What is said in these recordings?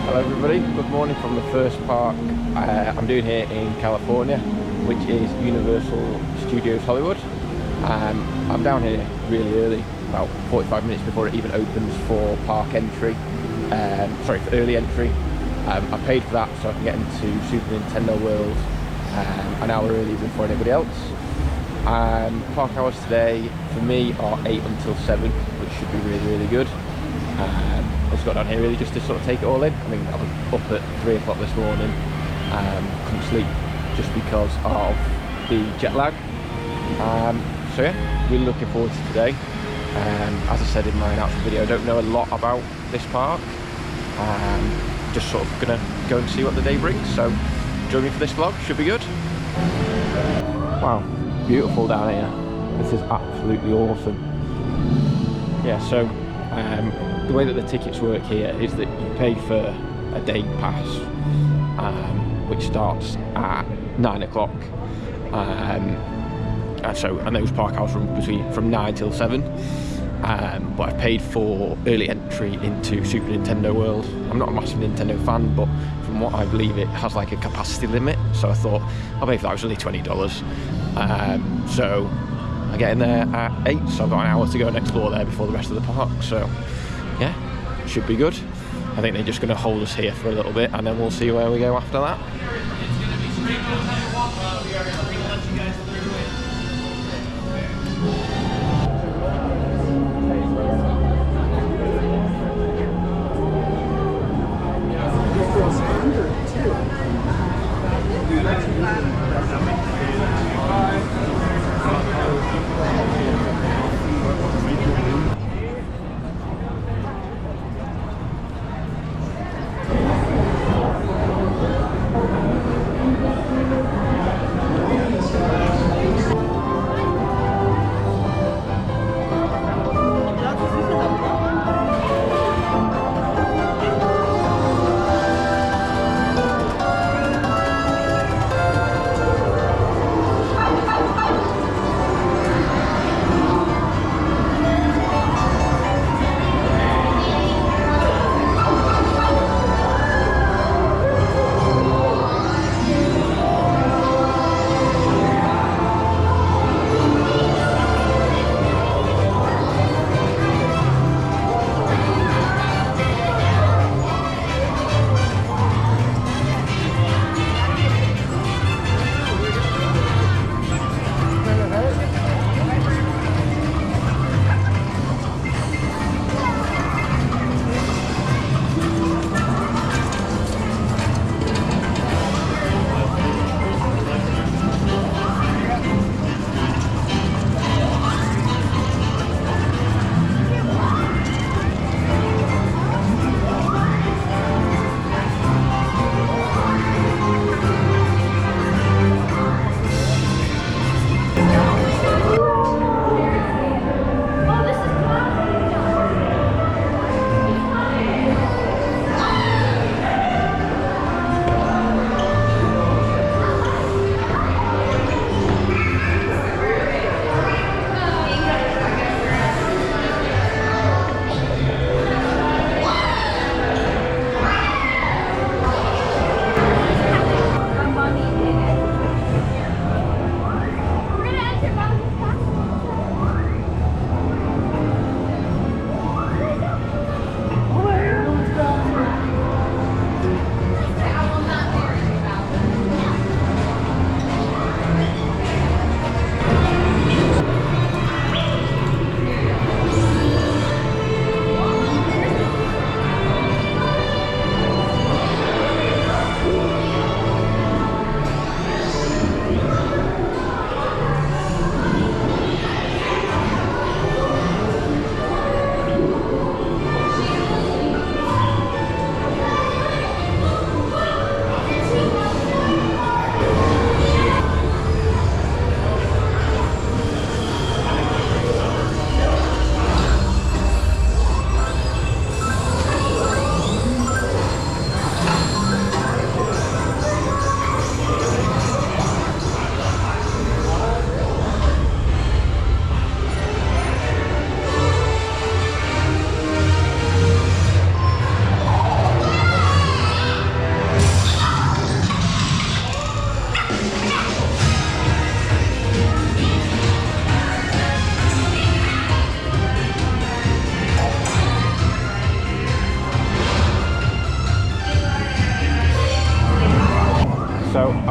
Hello everybody, good morning from the first park I'm doing here in California, which is Universal Studios Hollywood. I'm down here really early, about 45 minutes before it even opens for park entry, for early entry. I paid for that so I can get into Super Nintendo World an hour early before anybody else. Park hours today for me are 8 until 7, which should be really good. I just got down here really just to sort of take it all in. I mean, I was up at 3 o'clock this morning, couldn't sleep just because of the jet lag. So yeah, really looking forward to today. As I said in my announcement video, I don't know a lot about this park. Just sort of gonna go and see what the day brings. So join me for this vlog, should be good. Wow, beautiful down here. This is absolutely awesome. Yeah, so the way that the tickets work here is that you pay for a day pass, which starts at 9 o'clock. And those park hours run from 9 till 7. But I've paid for early entry into Super Nintendo World. I'm not a massive Nintendo fan, but from what I believe it has like a capacity limit, so I thought I'll pay for that. It was only $20. So I get in there at 8, so I've got an hour to go and explore there before the rest of the park. So yeah, should be good. I think they're just going to hold us here for a little bit and then we'll see where we go after that.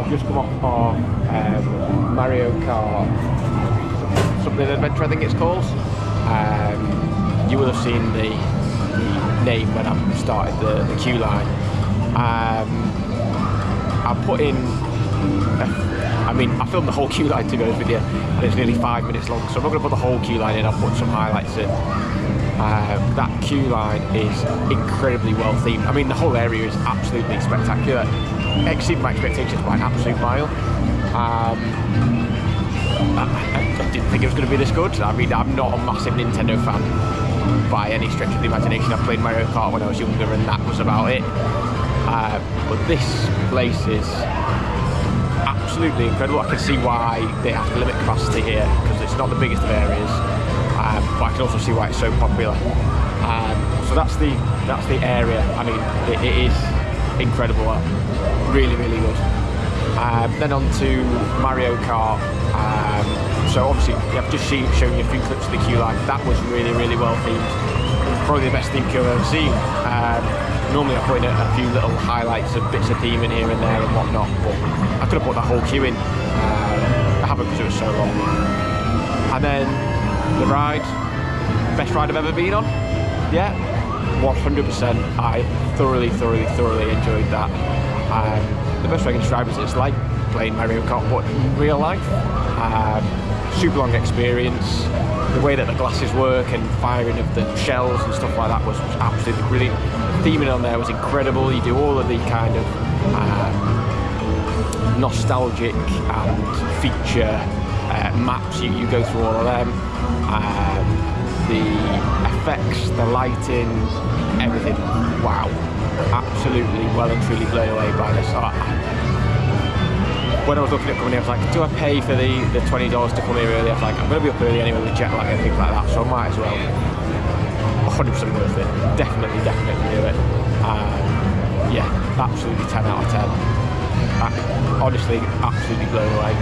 I've just come off of Mario Kart something adventure, I think it's called. You will have seen the name when I started the queue line. I put in, I filmed the whole queue line, to be honest with you, and it's nearly 5 minutes long, so I'm not going to put the whole queue line in, I'll put some highlights in. That queue line is incredibly well themed. I mean, the whole area is absolutely spectacular. Exceeded my expectations by an absolute mile. I didn't think it was going to be this good. I mean, I'm not a massive Nintendo fan by any stretch of the imagination. I played Mario Kart when I was younger and that was about it. But this place is absolutely incredible. I can see why they have to limit capacity here, because it's not the biggest of areas. But I can also see why it's so popular. So that's the area. I mean, it is incredible. Really, really good. Then on to Mario Kart. So obviously, I've just shown you a few clips of the queue line. That was really, really well themed. Probably the best themed queue I've ever seen. Normally I put in a few little highlights of bits of theme in here and there and whatnot, but I could have put that whole queue in. I haven't because it was so long. And then the ride, best ride I've ever been on. Yeah, 100%. I thoroughly enjoyed that. The best way I can describe it is it's like playing Mario Kart but in real life. Super long experience. The way that the glasses work and firing of the shells and stuff like that was absolutely brilliant. The theming on there was incredible. You do all of the kind of nostalgic and feature maps. You go through all of them. The effects, the lighting, everything. Wow. Absolutely well and truly blown away by this. When I was looking at coming here, I was like, do I pay for the $20 to come here early? I was like, I'm going to be up early anyway with jet lag and things like that, so I might as well. 100% worth it. Definitely do it. Yeah, absolutely 10 out of 10. Honestly, absolutely blown away.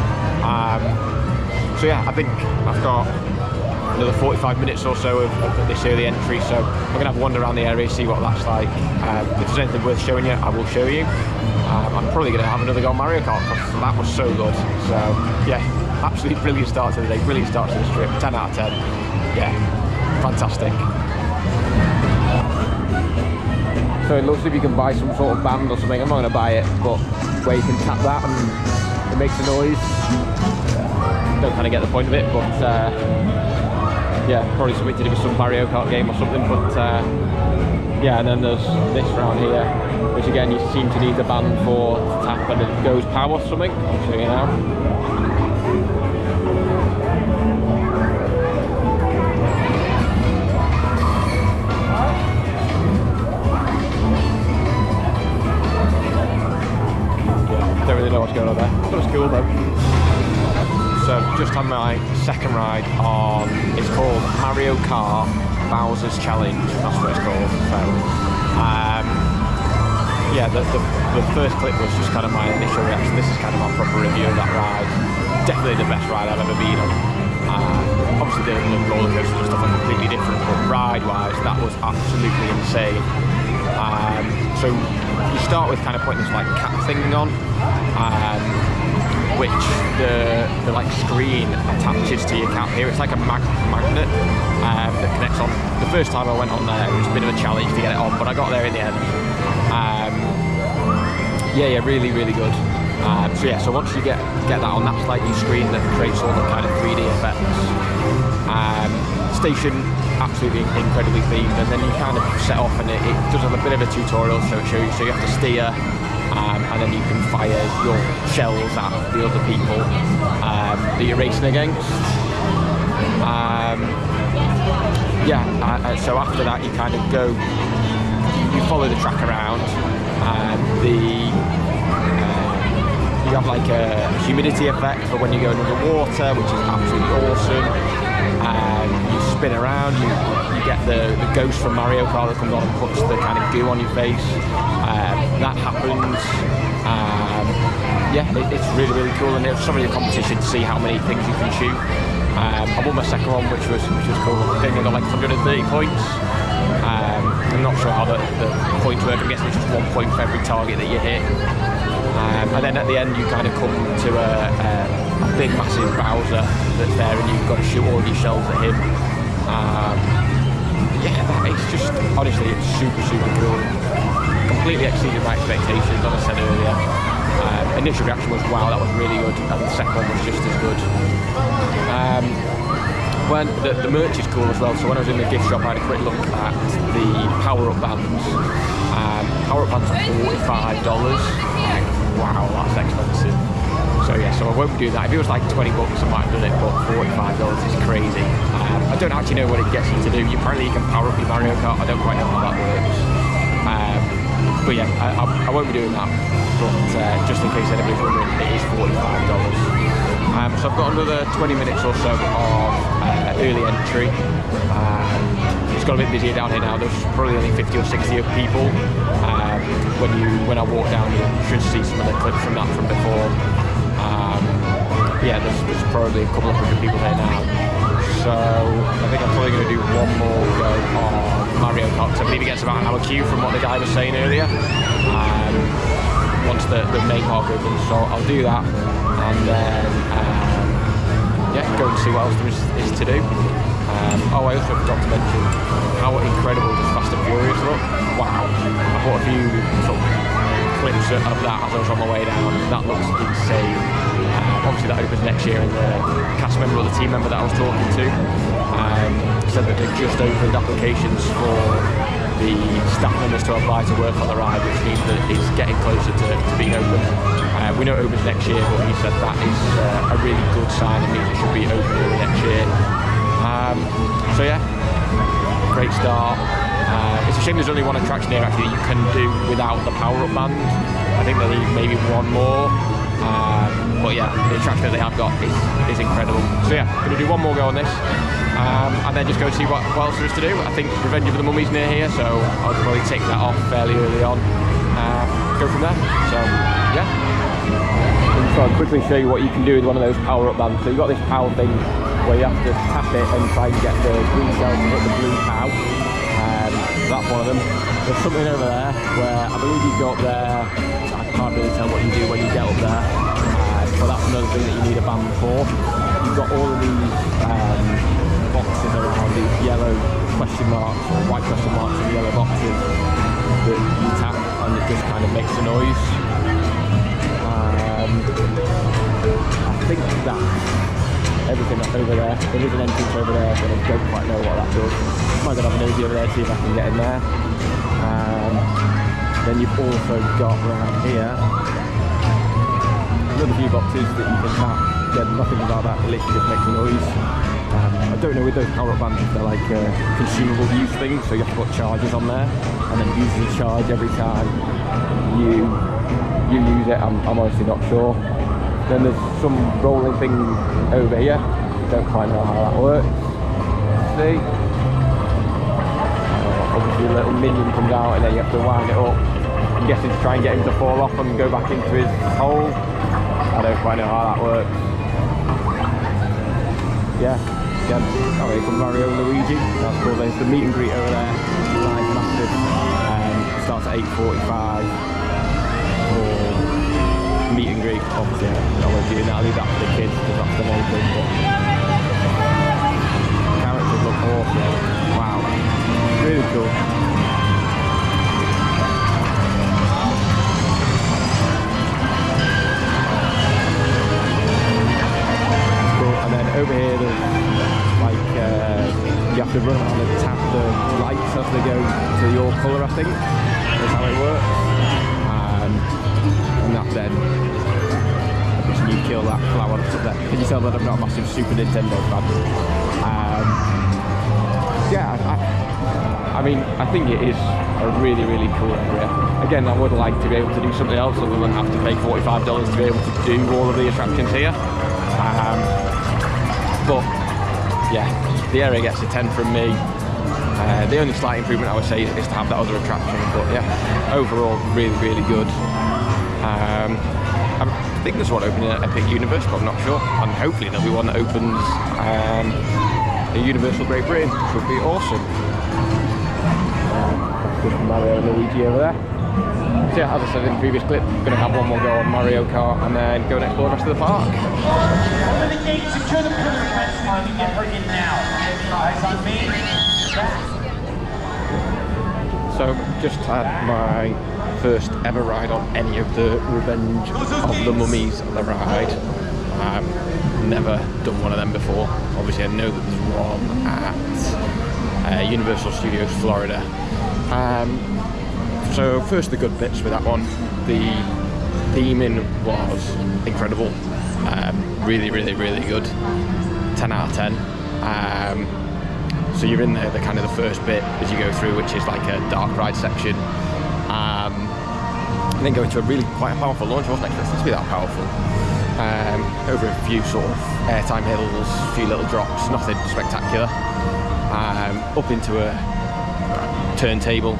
So yeah, I think I've got another 45 minutes or so of this early entry, so I'm going to have a wander around the area, see what that's like. If there's anything worth showing you, I will show you. I'm probably going to have another go on Mario Kart because that was so good. So yeah, absolutely brilliant start to the day, brilliant start to this trip, 10 out of 10. Yeah, fantastic. So it looks as if you can buy some sort of band or something. I'm not going to buy it, but where you can tap that and it makes a noise. Don't kind of get the point of it, but yeah, probably something to do with some Mario Kart game or something. But yeah, and then there's this round here, which again you seem to need the band for to tap and it goes power or something. I'll show you now. Don't really know what's going on there. That was cool though. So just had my second ride on, it's called Mario Kart Bowser's Challenge, that's what it's called. So yeah, the first clip was just kind of my initial reaction. This is kind of my proper review of that ride. Definitely the best ride I've ever been on. Obviously the roller coasters and stuff are completely different, but ride-wise that was absolutely insane. So you start with kind of putting this like cap thing on, which the like screen attaches to your cap here. It's like a magnet that connects on. The first time I went on there, it was a bit of a challenge to get it on, but I got there in the end. Yeah, really good. So yeah, so once you get that on, that's like your screen that creates all the kind of 3D effects. Station, absolutely incredibly themed, and then you kind of set off and it does have a bit of a tutorial, so it shows you, so you have to steer, and then you can fire your shells at the other people that you're racing against. Yeah, so after that you kind of go, you follow the track around, you have like a humidity effect for when you're going underwater, which is absolutely awesome. You spin around, you get the ghost from Mario Kart that comes on and puts the kind of goo on your face. That happens. Yeah, it's really cool, and there's some of the competition to see how many things you can shoot. I won my second one, which was cool. I think I got like 130 points. I'm not sure how the points work. I'm guessing it's just 1 point for every target that you hit. And then at the end you kind of come to a big massive Bowser that's there, and you've got to shoot all of your shells at him. Yeah, it's just, honestly, it's super cool. Completely exceeded my expectations, as I said earlier. Initial reaction was, wow, that was really good, and the second one was just as good. When the merch is cool as well, so when I was in the gift shop I had a quick look at the power-up bands. Power-up bands are $45. Wow, that's expensive. So yeah, so I won't be doing that. If it was like 20 bucks I might have done it, but $45 is crazy. I don't actually know what it gets you to do. Apparently you can power up your Mario Kart, I don't quite know how that works. But yeah, I won't be doing that. But just in case anybody's wondering, it is $45. So I've got another 20 minutes or so of early entry. It's got a bit busier down here now. There's probably only 50 or 60 of people. When I walk down, you should see some of the clips from that from before. Yeah, there's probably a couple of hundred people here now. So I think I'm probably going to do one more go on Mario Kart. So I believe it gets about an hour queue from what the guy was saying earlier. Once the main park opens, so I'll do that, and then yeah, go and see what else there is to do. Oh, I also forgot to mention how incredible does Fast and Furious look. Wow, I bought a few sort of clips of that as I was on my way down. That looks insane. Obviously that opens next year, and the cast member or the team member that I was talking to said that they've just opened applications for the staff members to apply to work on the ride, which means that it's getting closer to being open. We know it opens next year, but he said that is a really good sign. It means it should be open early next year. So yeah, great start. It's a shame there's only one attraction here actually that you can do without the power-up band. I think they need maybe one more. But yeah, the attraction that they have got is incredible. So yeah, going to do one more go on this, and then just go see what else there is to do. I think Revenge of the Mummy's near here, so I'll probably take that off fairly early on. Go from there. So yeah. So I'll quickly show you what you can do with one of those power-up bands. So you've got this power thing where you have to tap it and try and get the green cells to hit the blue pow. That's one of them. There's something over there where I believe you got there. I can't really tell what you do when you get up there, but that's another thing that you need a band for. You've got all of these boxes around, these yellow question marks or white question marks and yellow boxes that you tap, and it just kind of makes a noise. I think that's everything that's over there. There is an entrance over there, but I don't quite know what that does. I might go have a nosy over there, see if I can get in there. Then you've also got around here another few boxes that you can tap. Again, nothing about that, it literally just makes a noise. I don't know with those power-up bands if they're like consumable use things, so you have to put charges on there and then use the charge every time you use it. I'm honestly not sure. Then there's some rolling thing over here. Don't quite know how that works. Let's see. Obviously a little minion comes out and then you have to wind it up. I'm guessing to try and get him to fall off and go back into his hole. I don't quite know how that works. Yeah, again, oh, here comes Mario and Luigi. That's cool. There's the meet and greet over there. Live massive. Starts at 8:45 for meet and greet. Obviously, I won't do that. I'll leave that for the kids because that's the main thing. But characters look awesome. Wow, really cool. And then over here there's like you have to run around and tap the lights as they go to your colour, I think. That's how it works. And that then you kill that flower that's up there. Can you tell that I'm not a massive Super Nintendo fan? Yeah, I mean, I think it is a really, really cool area. Again, I would like to be able to do something else other than have to pay $45 to be able to do all of the attractions here. But yeah, the area gets a 10 from me. The only slight improvement I would say is to have that other attraction, but yeah, overall really, really good. I think there's one opening at Epic Universe, but I'm not sure. And hopefully there'll be one that opens at Universal Great Britain, which would be awesome. Mario and Luigi over there. So yeah, as I said in the previous clip, I'm going to have one more go on Mario Kart and then go and explore the rest of the park. Open the gate, secure the perimeter fence line, and get her in now. Eyes on me. So just had my first ever ride on any of the Revenge of the Mummies on the ride. Never done one of them before. Obviously I know that there's one at Universal Studios Florida. So first the good bits with that one. The theming was incredible. Really good. 10 out of 10. So you're in the kind of the first bit as you go through, which is like a dark ride section. And then go into a really quite a powerful launch. I wasn't expecting it to be that powerful. Over a few sort of airtime hills, a few little drops, nothing spectacular. Up into a turntable.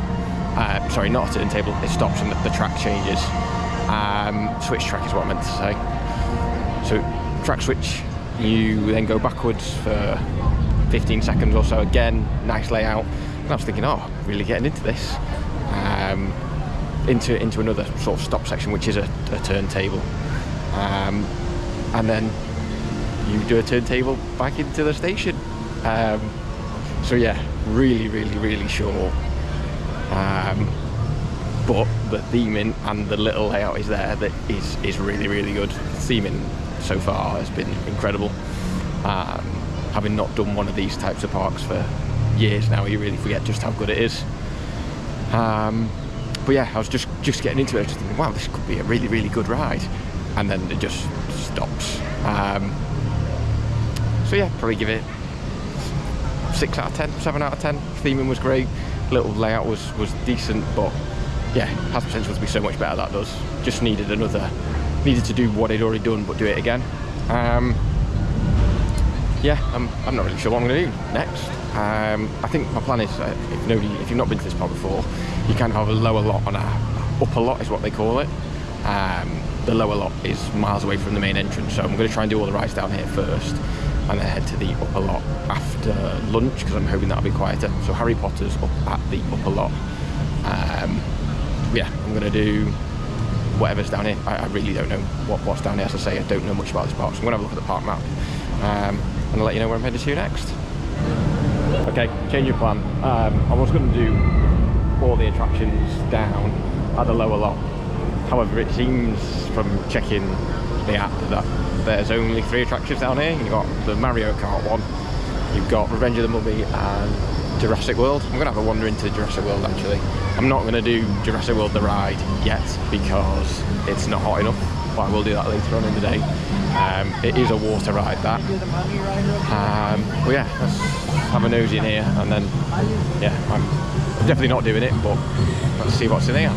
Sorry, not a turntable, it stops and the track changes. Switch track is what I meant to say. So track switch, you then go backwards for 15 seconds or so again, nice layout. And I was thinking, oh, really getting into this. Into another sort of stop section, which is a turntable. And then you do a turntable back into the station. So yeah, really short. But the theming and the little layout is there that is really good. The theming so far has been incredible. Having not done one of these types of parks for years now, you really forget just how good it is. But yeah, I was just getting into it, just thinking, wow, this could be a really good ride, and then it just stops. So yeah, probably give it 6 out of 10, 7 out of 10. Theming was great, little layout was decent, but yeah, has potential to be so much better. That does. Just needed to do what I'd already done, but do it again. Yeah, I'm not really sure what I'm going to do next. I think my plan is, if you've not been to this park before, you kind of have a lower lot and a upper lot is what they call it. The lower lot is miles away from the main entrance, so I'm going to try and do all the rides down here first and then head to the upper lot after lunch, because I'm hoping that'll be quieter. So Harry Potter's up at the upper lot. Yeah, I'm going to do whatever's down here. I really don't know what's down here. As I say, I don't know much about this park, so I'm going to have a look at the park map and I'll let you know where I'm headed to next. Okay, change of plan. I was going to do all the attractions down at the lower lot. However, it seems from checking the app that there's only 3 attractions down here. You've got the Mario Kart one, you've got Revenge of the Mummy and Jurassic World. I'm going to have a wander into Jurassic World actually. I'm not going to do Jurassic World the ride yet because it's not hot enough, but I will do that later on in the day. It is a water ride, that. But yeah, let's have a nosy in here, and then yeah, I'm definitely not doing it, but let's see what's in here.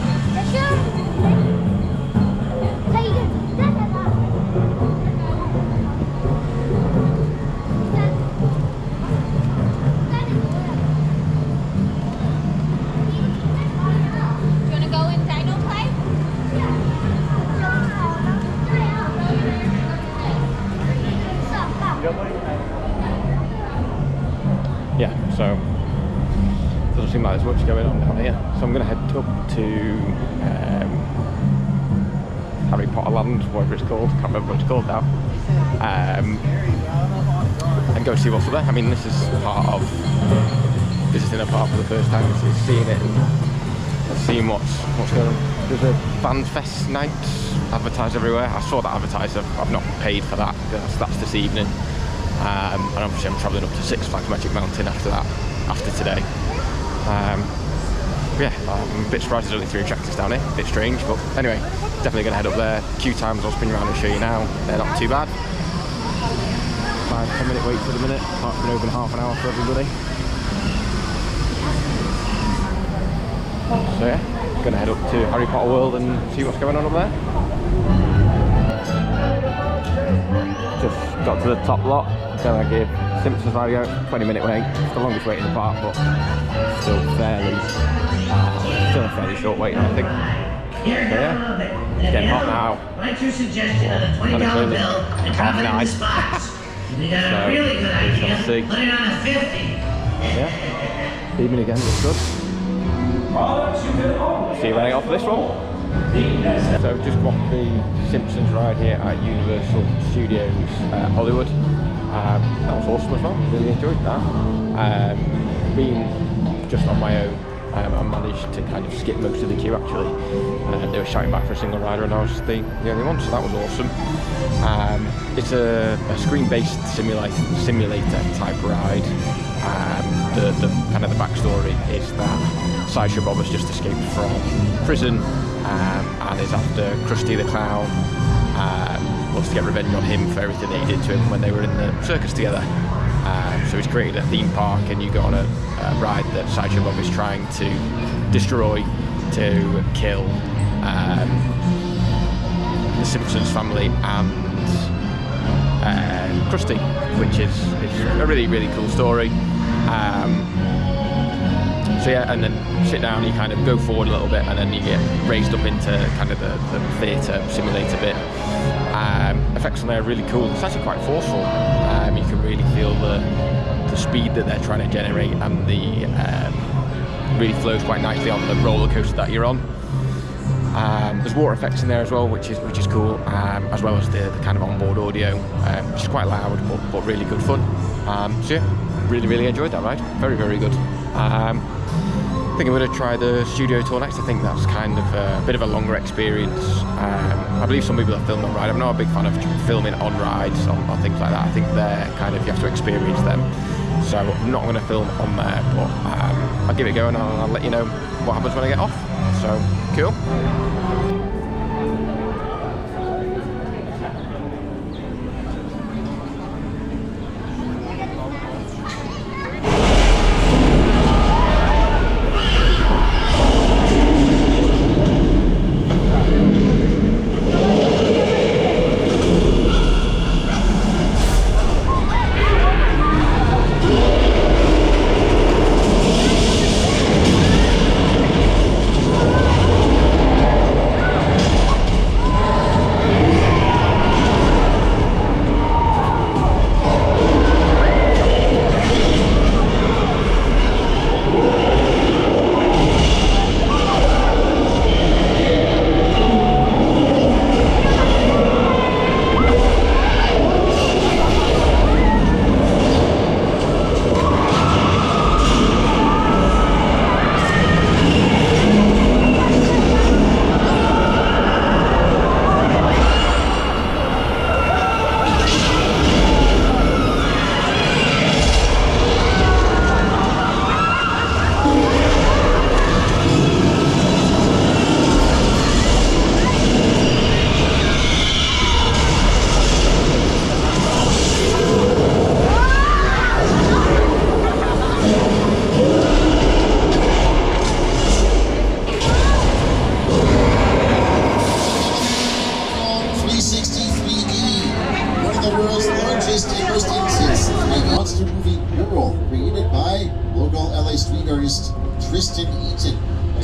Yeah, so doesn't seem like there's much going on down here. So I'm going to head up to Harry Potter Land, whatever it's called. Can't remember what it's called now. And go see what's up there. I mean, this is part of visiting a park for the first time. Is seeing it and seeing what's going on. There's a fan fest night advertised everywhere. I saw that advertised. I've not paid for that because that's this evening. And obviously I'm travelling up to Six Flags Magic Mountain after today. Yeah, I'm a bit surprised there's only 3 attractions down here. A bit strange, but anyway, definitely going to head up there. Queue times I'll spin around and show you now. They're not too bad. 5-10 minute wait for the minute. Park's been open half an hour for everybody. So yeah, going to head up to Harry Potter World and see what's going on up there. Just got to the top lot. So I give Simpsons Mario 20-minute wait. It's the longest wait in the park, but still a fairly short wait, I think. So yeah, it's getting hot now. My true suggestion of a $20 bill and drop it in the spots. You got a really good idea. Put it on a 50. Yeah, theming again looks good. see you when I get off this one. So just got the Simpsons ride here at Universal Studios Hollywood. That was awesome as well, really enjoyed that. Being just on my own, I managed to kind of skip most of the queue actually. They were shouting back for a single rider and I was the only one, so that was awesome. It's a screen-based simulator type ride. The kind of the backstory is that Sideshow Bob has just escaped from prison and is after Krusty the Clown. Wants to get revenge on him for everything that he did to him when they were in the circus together. So he's created a theme park and you go on a ride that Sideshow Bob is trying to destroy, to kill the Simpsons family and Krusty, which is a really, really cool story. So yeah, and then sit down, you kind of go forward a little bit and then you get raised up into kind of the theatre simulator bit. Effects on there are really cool. It's actually quite forceful. You can really feel the speed that they're trying to generate and the really flows quite nicely on the roller coaster that you're on. There's water effects in there as well, which is cool, as well as the kind of onboard audio, which is quite loud but really good fun. So yeah, really enjoyed that ride. Very, very good. I think I'm going to try the studio tour next. I think that's kind of a bit of a longer experience. I believe some people have filmed on ride. I'm not a big fan of filming on rides or things like that. I think they're kind of, you have to experience them. So I'm not going to film on there, but I'll give it a go and I'll let you know what happens when I get off. So, cool.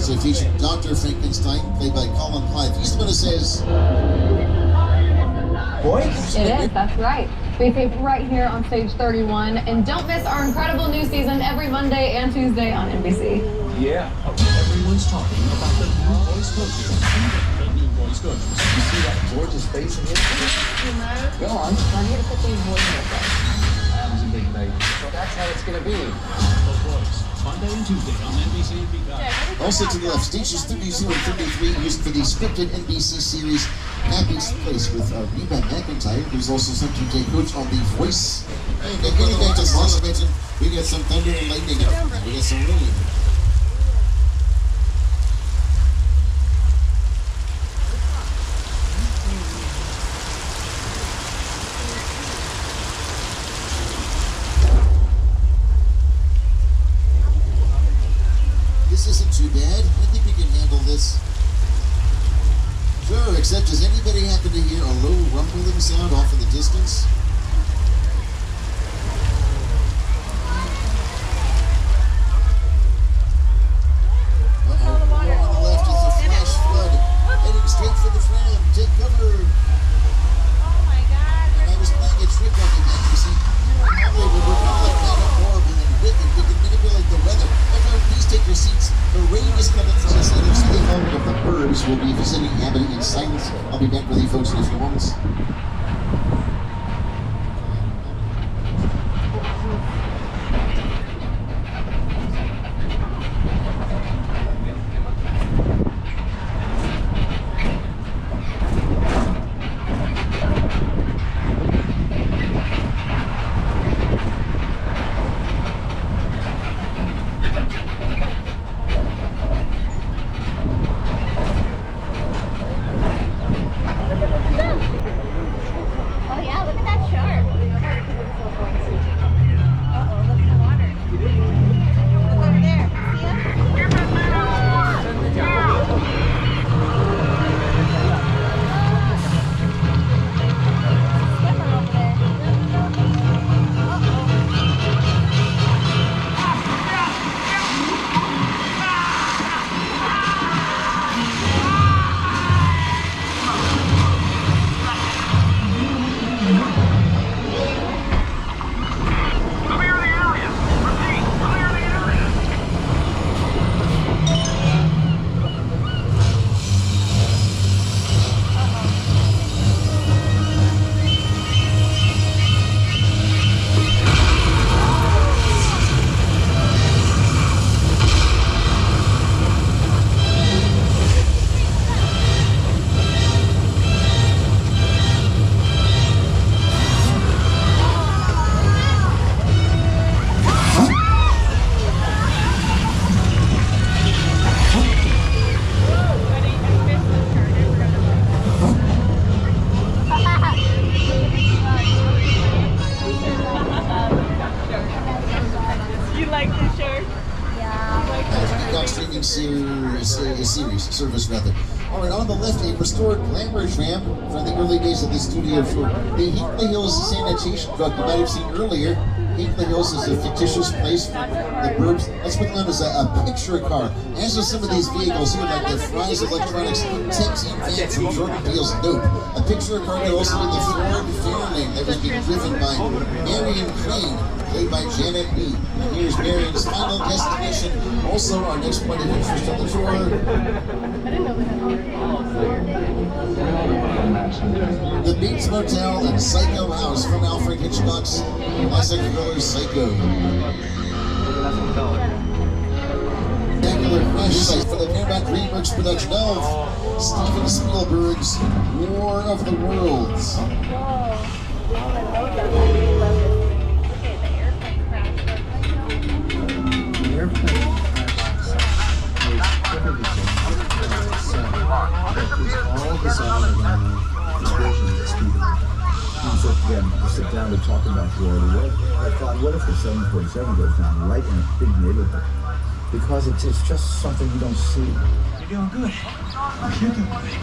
So featuring Dr. Frankenstein, played by Colin Clive. He's the one who says, Voyage? It is, that's right. We tape right here on stage 31. And don't miss our incredible new season every Monday and Tuesday on NBC. Yeah. Everyone's talking about the new voice coach. The new voice coach. You see that gorgeous face in here? Go on. I'm here to put these voices in. That was a big baby. So that's how it's going to be. The voice. Monday and Tuesday on NBC and Peacock. Also to the left, stations 32 and 33 used for the scripted NBC series Happy's Place with Reba McEntire, who's also sometimes a coach on The Voice. And getting back to Lost Mention, we got some thunder and lightning out. We got some rain. This isn't too bad. I think we can handle this. Sure, except does anybody happen to hear a low rumbling sound off in the distance? Uh-oh. On the left is a flash flood. Heading straight for the tram. Take cover. Oh my God. And I was playing a trick on you then. You see, here in Hollywood, we're kind of like kind of horrible and wicked. We can manipulate the weather. Everyone, please take your seats. The rain is coming members will be visiting Abbott in silence. I'll be back with you folks in a few moments. Oh yeah, look at that shark. Uh-oh, look at the water. Look over there. See him? Skipper over there. You like this shirt? Streaming service rather. All right, on the left, a restored glamour tram from the early days of the studio tour. The Hinkley Hills sanitation truck you might have seen earlier. Hinkley Hills is a fictitious place for the burbs. That's what's known as a picture car. As with some of these vehicles here, like the Fry's Electronics 10-team van from Jordan Peele's Nope. A picture car could also be the Ford Fairlane that was being driven by Marion Crane, played by Janet B. And here's Marion's final destination. Also, our next point of interest on the tour. The Bates Motel and Psycho House from Alfred Hitchcock's classic thriller Psycho. Spectacular crash site for the Paramount DreamWorks production of Steven Spielberg's War of the Worlds. Again, to sit down to talk about War of the World, I thought, what if the 747 goes down right in a big neighborhood? Because it's just something you don't see. You're doing good. You're doing good.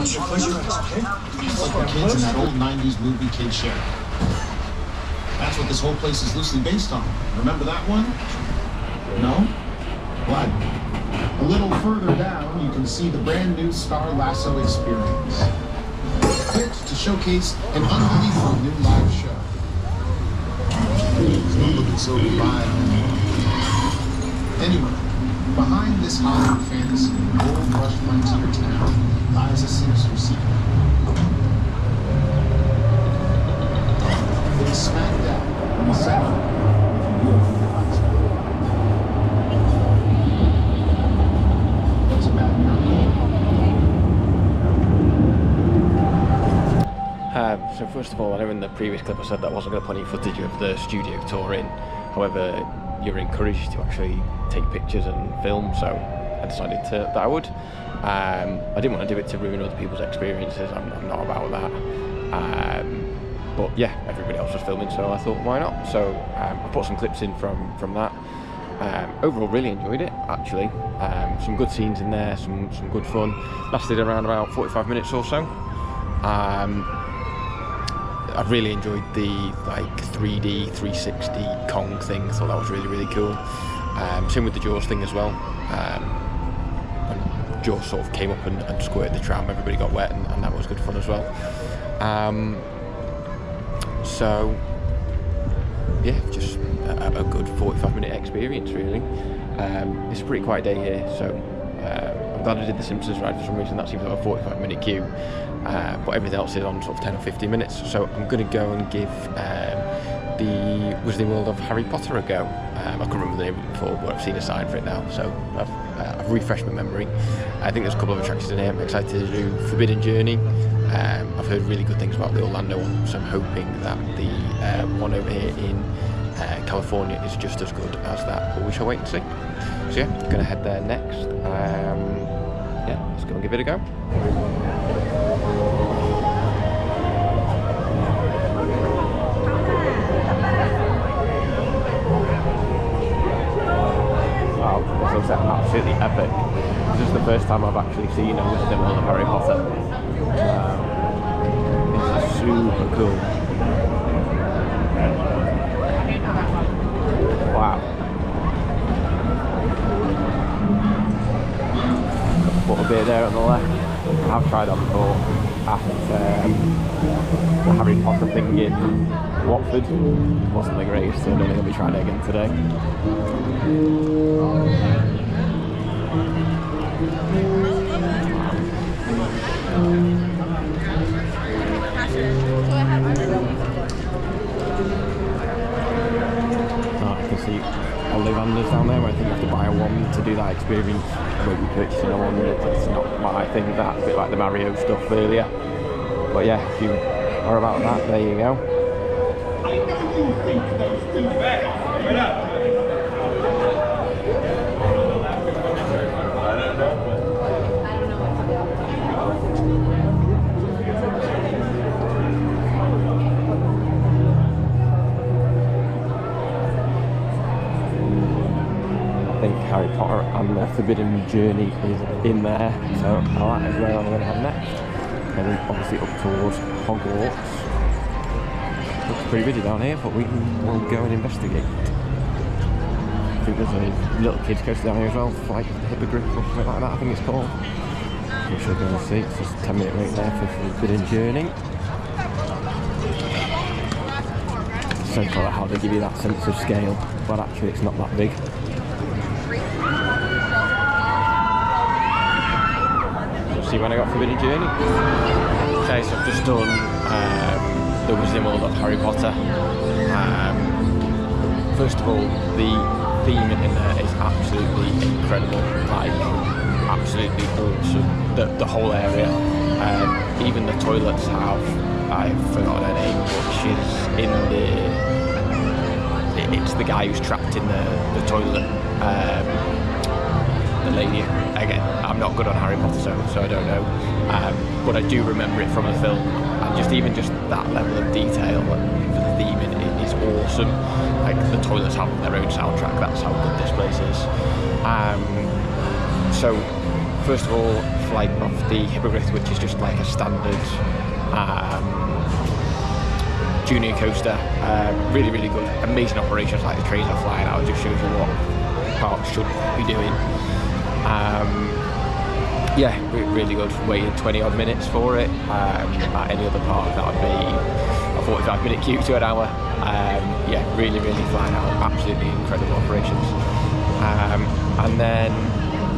It's your pleasure, okay? Like the kids in that old 90s movie Kid Show. That's what this whole place is loosely based on. Remember that one? No? What? A little further down, you can see the brand new Star Lasso experience. Fit to showcase an unbelievable new live show. It's not looking so live. Anyway, behind this Hollywood fantasy, gold rush frontier town lies a sinister secret. It's smack dab in the center of a beautiful hospital. It's about miracle. So first of all, I know in the previous clip I said that I wasn't going to put any footage of the studio tour in. However, you're encouraged to actually take pictures and film, so I decided that I would. I didn't want to do it to ruin other people's experiences. I'm not about that. But yeah, everybody else was filming, so I thought, why not? So I put some clips in from that. Overall, really enjoyed it, actually. Some good scenes in there, some good fun. Lasted around about 45 minutes or so. I really enjoyed the 3D 360 Kong thing. Thought that was really cool. Same with the Jaws thing as well. When Jaws sort of came up and squirted the tram, everybody got wet, and that was good fun as well. So yeah, just a good 45-minute experience really. It's a pretty quiet day here, so I'm glad I did the Simpsons ride for some reason. That seems like a 45-minute queue, but everything else is on sort of 10 or 15 minutes. So I'm going to go and give the Wizarding World of Harry Potter a go. I couldn't remember the name of it before, but I've seen a sign for it now, so I've refreshed my memory. I think there's a couple of attractions in here. I'm excited to do Forbidden Journey. I've heard really good things about the Orlando one, so I'm hoping that the one over here in California is just as good as that, but we shall wait and see. So yeah, going to head there next. Yeah, let's go and give it a go. Wow, this looks absolutely epic. This is the first time I've actually seen a Wizarding World of Harry Potter. This is super cool. Wow. Butterbeer there on the left. I've tried that before at the Harry Potter thing in Watford. It wasn't the greatest, so I don't think I'll be trying it again today. I can see Ollivanders down there, where I think you have to buy a wand to do that experience. Where you purchasing a wand, it's not my thing. That's a bit like the Mario stuff earlier. But yeah, if you are about that, there you go. I think Harry Potter and the Forbidden Journey is in there, so that is where I'm going to head next. And then obviously up towards Hogwarts. Looks pretty busy down here, but we'll go and investigate. I think there's a little kids coaster down here as well, like the Hippogriff or something like that, I think it's called. We shall go and see. It's just a 10-minute wait there for Forbidden Journey. So clever how they give you that sense of scale, but actually it's not that big. See when I got Forbidden Journey. Okay, so I've just done the Wizarding World of Harry Potter. First of all, the theme in there is absolutely incredible, like absolutely awesome. The whole area, even the toilets have, I've forgotten her name, but she's in it's the guy who's trapped in the toilet. The lady, again, I'm not good on Harry Potter, so I don't know, but I do remember it from the film, and just that level of detail for the theme in it is awesome. Like the toilets have their own soundtrack, that's how good this place is. So first of all, flight off the Hippogriff, which is just like a standard junior coaster, really good, amazing operations, like the trains are flying out, it just shows you what parks should be doing. Yeah, really good. Waited 20 odd minutes for it. At any other park that would be a 45-minute queue to an hour. Yeah, really flying out, absolutely incredible operations. And then,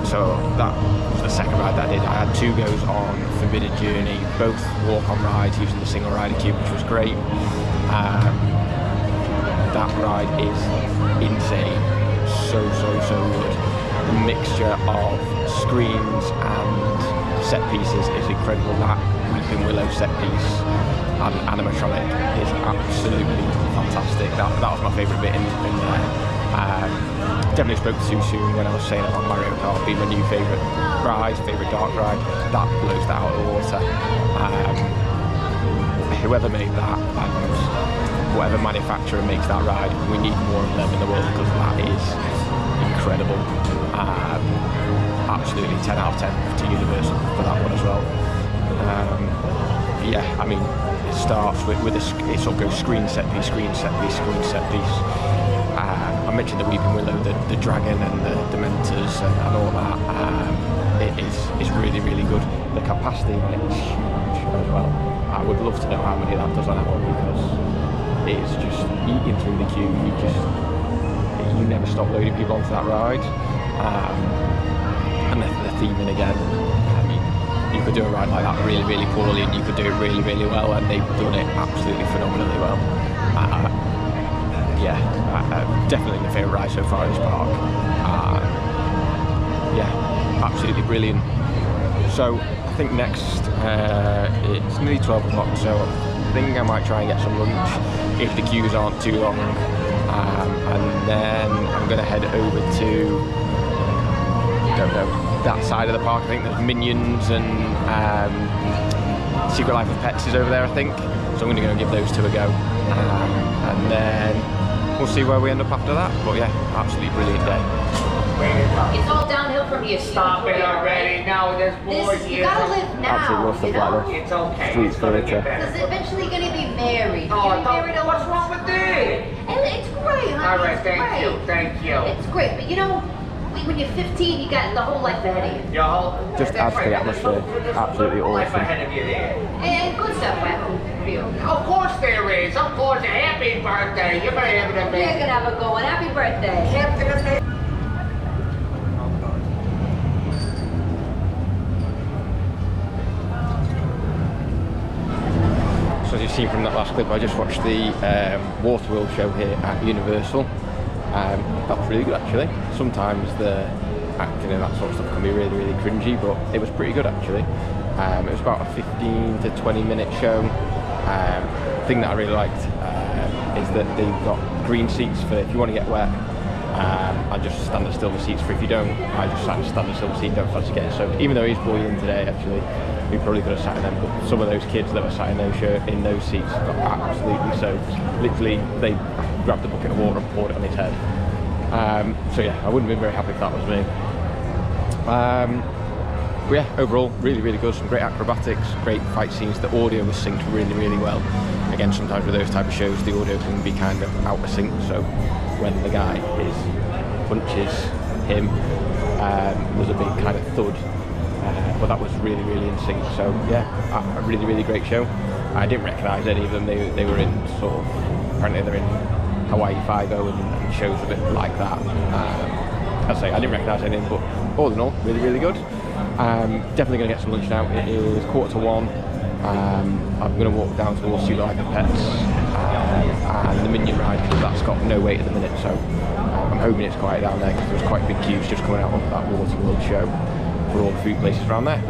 so that was the second ride that I did. I had 2 goes on Forbidden Journey, both walk-on rides using the single rider queue, which was great. That ride is insane, so good. The mixture of screens and set pieces is incredible. That Weeping Willow set piece and animatronic is absolutely fantastic. That was my favourite bit in there. Definitely spoke too soon when I was saying about Mario Kart being my new favourite ride, favourite dark ride. That blows that out of the water. Whoever made that and whatever manufacturer makes that ride, we need more of them in the world, because that is incredible. Absolutely 10 out of 10 to Universal for that one as well. Yeah, I mean, it starts with it sort of goes screen set piece, screen set piece, screen set piece. I mentioned the Weeping Willow, the dragon and the Dementors and all that. It's really good. The capacity on it is huge as well. I would love to know how many that does on that one, because it's just eating through the queue. You never stop loading people onto that ride. And the theming again. I mean, you could do a ride like that really, really poorly, and you could do it really, really well, and they've done it absolutely phenomenally well. Definitely my favourite ride so far in this park. Yeah, absolutely brilliant. So I think next, it's nearly 12 o'clock, so I think I might try and get some lunch if the queues aren't too long. And then I'm going to head over to, don't know, that side of the park. I think there's Minions and Secret Life of Pets is over there, I think. So I'm going to go and give those two a go. And then we'll see where we end up after that. But yeah, absolutely brilliant day. It's all downhill from here. Stop it already. No, there's more This, you gotta live now. Absolutely love stuff like this. It's okay. Street It's gonna furniture. get better. Because eventually you're gonna be married. Oh, You're gonna be married what's wrong with this? And it's great, honey. All right, It's thank great. you, thank you. It's great, but you know, when you're 15, you got the whole life ahead of you. Your whole, Just that's adds to the right, there's atmosphere. there's Absolutely life awesome. ahead of you there. And good stuff happens for you. Of course there is. Of course. Happy birthday. You're gonna have it You're gonna have a go on. Happy birthday. Happy birthday. So as you've seen from that last clip, I just watched the Waterworld show here at Universal. That was really good actually. Sometimes the acting and that sort of stuff can be really, really cringy, but it was pretty good actually. It was about a 15 to 20 minute show. The thing that I really liked is that they've got green seats for if you want to get wet, and just standard silver seats for if you don't. I just sat in a standard silver seat, don't fancy getting soaked. Even though he's boiling today actually, we probably could have sat in them, but some of those kids that were sat in those seats got absolutely soaked. Literally, they grabbed a bucket of water and poured it on his head. So yeah, I wouldn't have been very happy if that was me. But yeah, overall, really, really good. Some great acrobatics, great fight scenes. The audio was synced really, really well. Again, sometimes with those type of shows, the audio can be kind of out of sync. So when the guy punches him, there's a big kind of thud. But that was really, really in sync. So yeah, a really, really great show. I didn't recognise any of them. They were in sort of, apparently they're in Hawaii Five-O and shows a bit like that. I'd say I didn't recognise anything, but all in all, really, really good. Definitely going to get some lunch now. It is 1:45. I'm going to walk down towards Secret Life of Pets and the Minion ride because that's got no wait at the minute. So I'm hoping it's quiet down there because there's quite big queues just coming out of that Waterworld show for all the food places around there.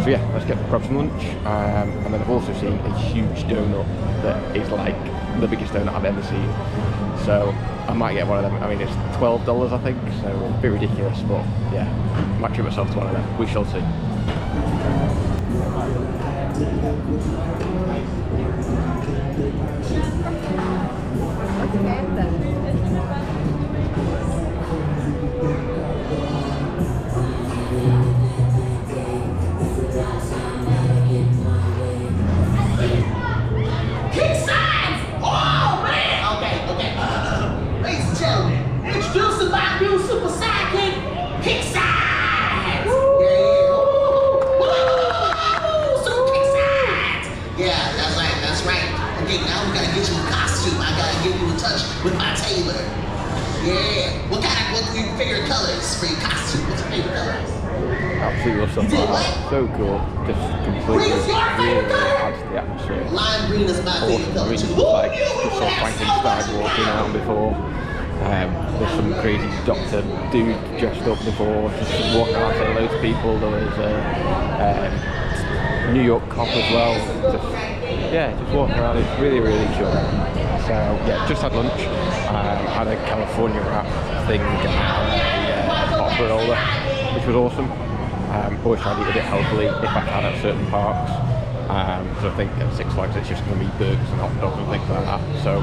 So yeah, let's grab some lunch. And then I've also seen a huge donut that is like the biggest donut I've ever seen. So I might get one of them. I mean, it's $12 I think, so a bit ridiculous, but yeah, I might treat myself to one of them. We shall see. Introducing my new super sidekick, Kick Signs! Super Kick Signs! Yeah, that's right. Okay, now we gotta get you a costume. I gotta give you a touch with my tailor. Yeah. What are your favorite colors for your costume? What's your favorite colors? Absolutely love something like that. So cool. Just completely really adds to the atmosphere. Lime green is my favorite color. Awesome. Like just saw Frankenstein walking out before. There's some crazy doctor dude dressed up before, just walking around saying loads of people. There was a New York cop as well. Just walking around. It's really, really cool. So yeah, just had lunch. Had a California wrap thing and a hot granola, which was awesome. Always try to eat a bit healthily if I can at certain parks. So I think at Six Flags it's just going to be burgers and hot dogs and things like that. So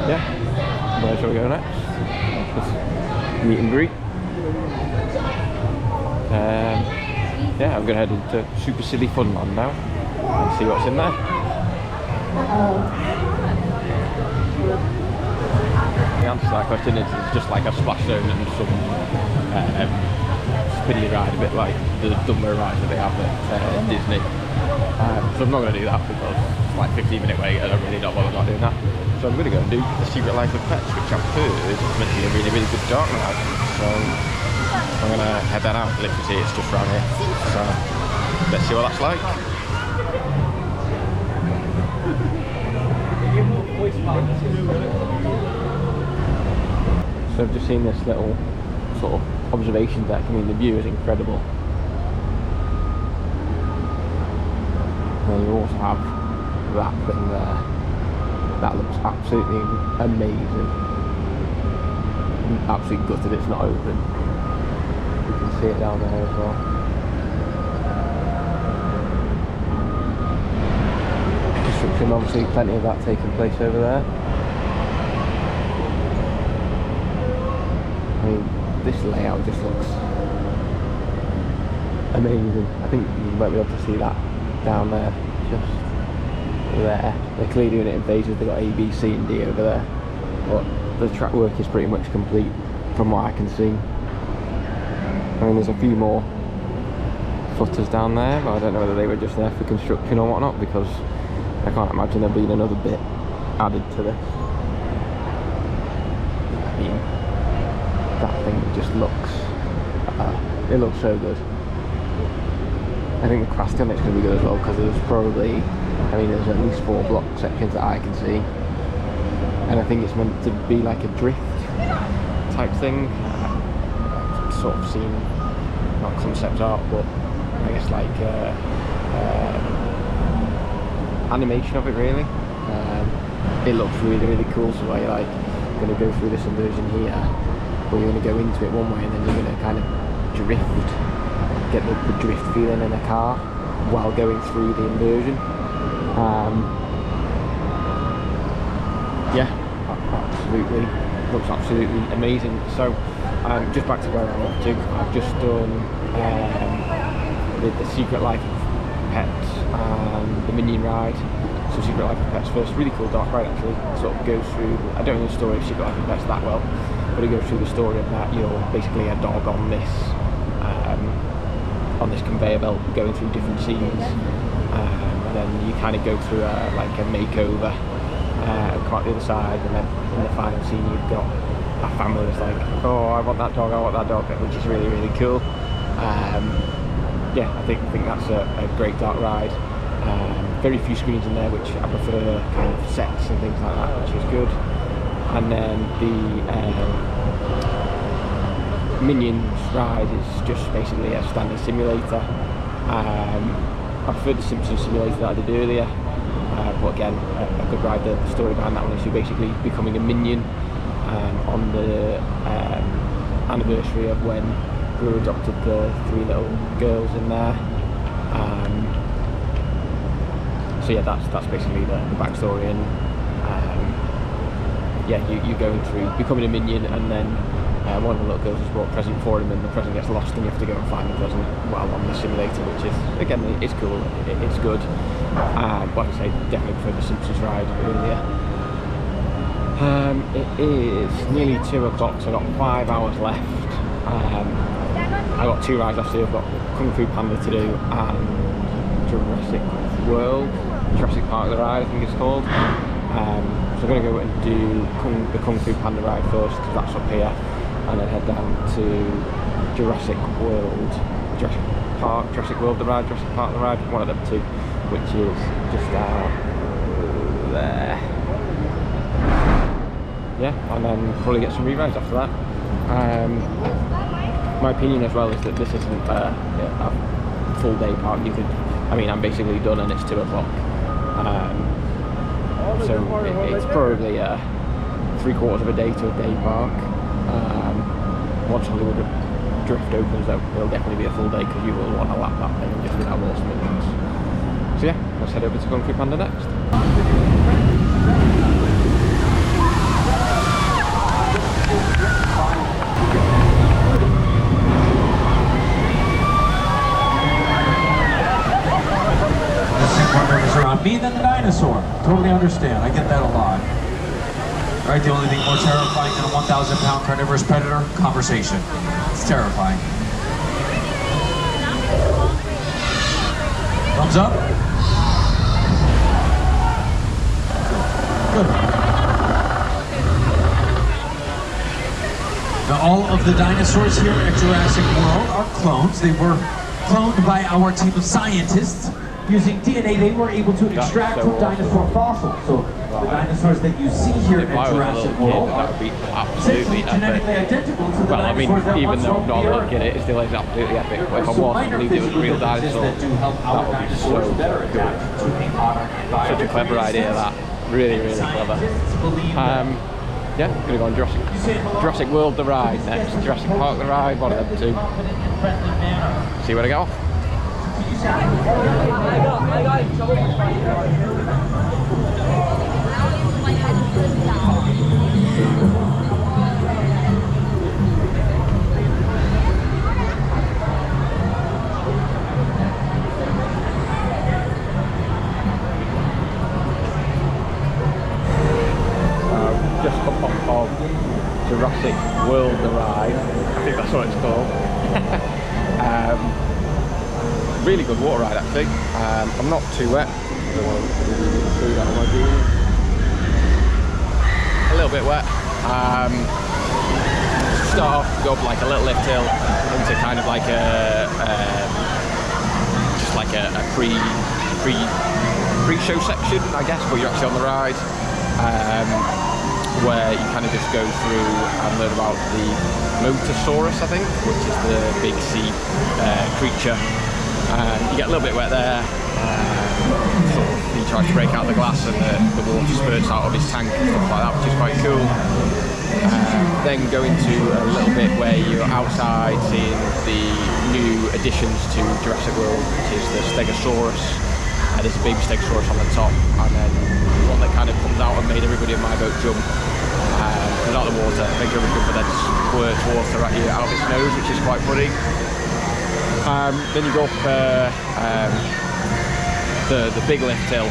yeah, where shall we go next? Just meet and greet. Yeah, I'm going to head into Super Silly Funland now and see what's in there. The answer to that question is it's just like a splash zone and some spinny ride, a bit like the Dumbo ride that they have at Disney. So I'm not going to do that because it's like 15-minute wait and I'm really not bothered about doing that. So I'm going to go and do the Secret Life of Pets, which I've heard is meant to be a really, really good dark ride. So I'm gonna head that out. Literally, it's just around here. So let's see what that's like. So I've just seen this little sort of observation deck. I mean, the view is incredible. And you also have that thing there. That looks absolutely amazing. I'm absolutely gutted it's not open. You can see it down there as well. Construction, obviously plenty of that taking place over there. I mean, this layout just looks amazing. I think you might be able to see that down there, just there. They're clearly doing it in phases. They've got A, B, C and D over there, but the track work is pretty much complete from what I can see. I mean, there's a few more footers down there, but I don't know whether they were just there for construction or whatnot, because I can't imagine there being another bit added to this. I mean, that thing just looks, it looks so good. I think the crafting on it's going to be good as well, because there's probably, I mean, there's at least 4 block sections that I can see, and I think it's meant to be like a drift type thing. I've sort of seen, not concept art, but I guess like animation of it really. It looks really, really cool. So you're like going to go through this inversion here, but you're going to go into it one way and then you're going to kind of drift, get the drift feeling in a car while going through the inversion. Yeah, absolutely, looks absolutely amazing. So just back to where I'm up to, I've just done the Secret Life of Pets and the Minion ride. So Secret Life of Pets first, really cool dark ride actually. It sort of goes through, I don't know the story of Secret Life of Pets that well, but it goes through the story of that you're basically a dog on this conveyor belt going through different scenes, and then you kind of go through like a makeover, come out the other side, and then in the final scene you've got a family that's like, oh, I want that dog, which is really, really cool. Yeah, I think that's a great dark ride. Very few screens in there, which I prefer, kind of sets and things like that, which is good. And then the Minions ride is just basically a standard simulator. I prefer the Simpsons simulator that I did earlier, but again, a good ride. The story behind that one is you're basically becoming a minion on the anniversary of when Gru adopted the 3 little girls in there. So yeah, that's basically the backstory, and yeah, you're going through becoming a minion, and then one of the little girls has brought a present for him, and the present gets lost, and you have to go and find the present while on the simulator, which is, again, it's cool, it's good. But like I say, definitely prefer the Simpsons ride earlier. It is nearly 2 o'clock, so I've got 5 hours left. I've got 2 rides left to do. I've got Kung Fu Panda to do and Jurassic World, Jurassic Park the ride I think it's called. So I'm going to go and do the Kung Fu Panda ride first, because that's up here, and then head down to Jurassic World the ride, Jurassic Park the ride, one of them two, which is just out there. Yeah, and then probably get some re-rides after that. My opinion as well is that this isn't a full day park. I mean, I'm basically done and it's 2 o'clock. So it's probably 3/4 of a day to a day park. Once Hollywood Drift opens, though, it'll definitely be a full day, because you will want to lap that thing and just without all some minutes. So yeah, let's head over to Kung Fu Panda next. Me than the dinosaur. Totally understand. I get that a lot. Right? The only thing more terrifying than a 1,000-pound carnivorous predator? Conversation. It's terrifying. Thumbs up? Good. Now all of the dinosaurs here at Jurassic World are clones. They were cloned by our team of scientists. Using DNA, they were able to extract from dinosaur fossils. So the dinosaurs that you see here at Jurassic World that are would be absolutely genetically epic. identical to the Well, I mean, dinosaurs that even once though roamed not the look Earth. at it, it still is absolutely epic. But if I Some was minor believed it was a real physical differences dinosaur, that do help that our would be dinosaurs so better good. adapt to a modern environment. Such a clever idea, that. Really, really clever. Yeah, I'm gonna go on Jurassic World the ride next. Jurassic Park the ride, one of them two. See where to go. Just come off of Jurassic World the ride. I think that's what it's called. Really good water ride actually. I'm not too wet. A little bit wet. Start off, go up like a little lift hill into kind of like a just like a pre-show section, I guess, where you're actually on the ride. Where you kind of just go through and learn about the Motosaurus, I think, which is the big sea creature. You get a little bit wet there. Sort of, he tries to break out the glass and the water spurts out of his tank and stuff like that, which is quite cool. Then go into a little bit where you're outside seeing the new additions to Jurassic World, which is the Stegosaurus. There's a baby Stegosaurus on the top, and then one that kind of comes out and made everybody in my boat jump. Comes out of the water, makes everybody jump, and then squirts water at you out of its nose, which is quite funny. Then you go up the big lift hill,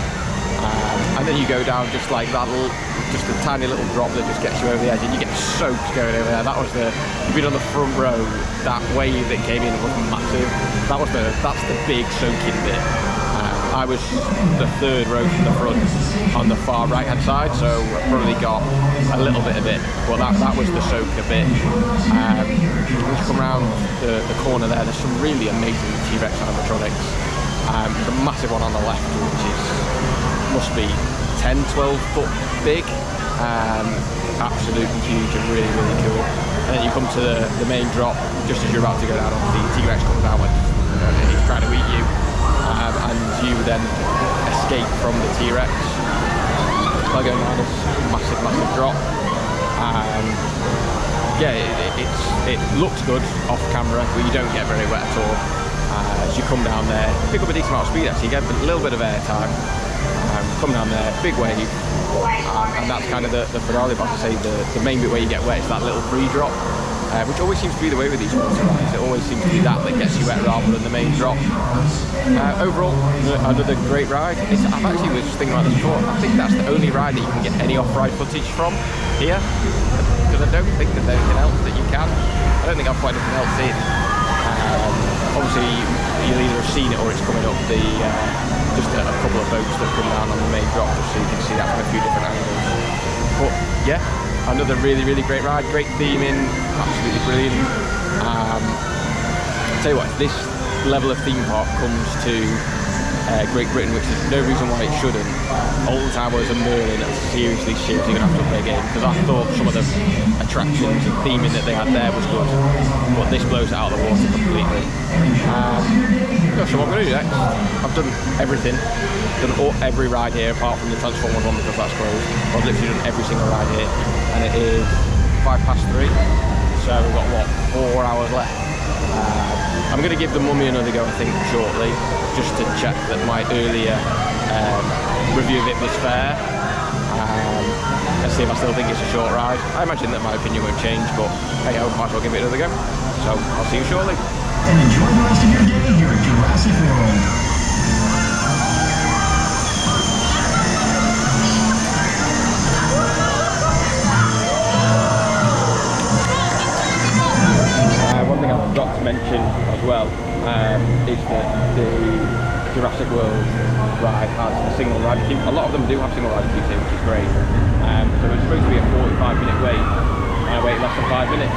and then you go down just like that little, just a tiny little drop that just gets you over the edge, and you get soaked going over there. That was you've been on the front row, that wave that came in was massive. That's the big soaking bit. I was the third row from the front on the far right hand side, so I probably got a little bit of it, but that was the soaker bit. When you come around the corner there's some really amazing T-Rex animatronics. The massive one on the left, which must be 10-12 foot big, absolutely huge and really, really cool. And then you come to the main drop, just as you're about to go down, the T-Rex comes out and he's trying to eat you. And you then escape from the T-Rex by going down this massive, massive drop. Yeah, it looks good off camera, but you don't get very wet at all. As you come down there, pick up a decent amount of speed actually, you get a little bit of air time. Come down there, big wave, and that's kind of the finale. But I say the main bit where you get wet is that little pre-drop. Which always seems to be the way with these water rides. It always seems to be that gets you wet rather than the main drop. Overall, another great ride. I've actually was thinking about this before. I think that's the only ride that you can get any off-ride footage from here, because I don't think there's anything else that you can. I don't think I've quite anything else in. Obviously, you'll either have seen it or it's coming up just a couple of boats that come down on the main drop, just so you can see that from a few different angles. But yeah. Another really, really great ride, great theming, absolutely brilliant. Tell you what, if this level of theme park comes to Great Britain, which is no reason why it shouldn't, Old Towers and Merlin are seriously going to have to play a game, because I thought some of the attractions and theming that they had there was good, but this blows it out of the water completely. So what I'm going to do next, I've done everything, every ride here apart from the Transformers one because that's closed. I've literally done every single ride here, and it is 3:05, so we've got what, 4 hours left. I'm going to give the Mummy another go, I think, shortly, just to check that my earlier review of it was fair. Let's see if I still think it's a short ride. I imagine that my opinion won't change, but hey, I might as well give it another go. So I'll see you shortly. And enjoy the rest of your day here at Jurassic World. One thing I forgot to mention as well is that the Jurassic World ride has a single rider queue. A lot of them do have single rider queues here, which is great. So it's supposed to be a 45-minute wait. and I waited less than 5 minutes.